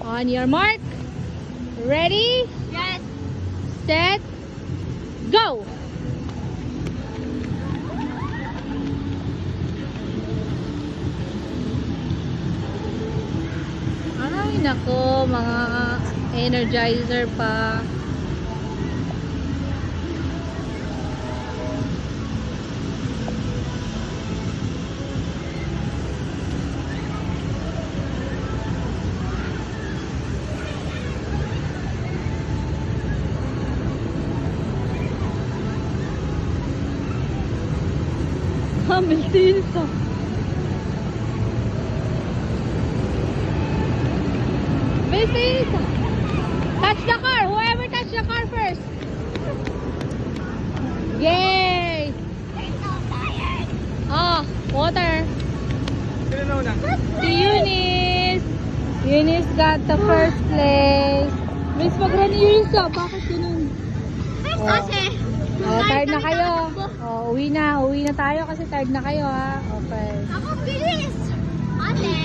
On your mark. Ready? Yes. Set. Go! Ay, nako, mga energizer pa. Miltilsa. Miltilsa. Touch the car. Whoever touch the car first. Yay! Oh, water. Si Eunice. Eunice got the first place. Miss Magrani Eunice, bakit ganun? Kasi. Oh, tired na kayo. Oh, uwi na tayo kasi tired na kayo ha. Okay. Ako bilis. Ate.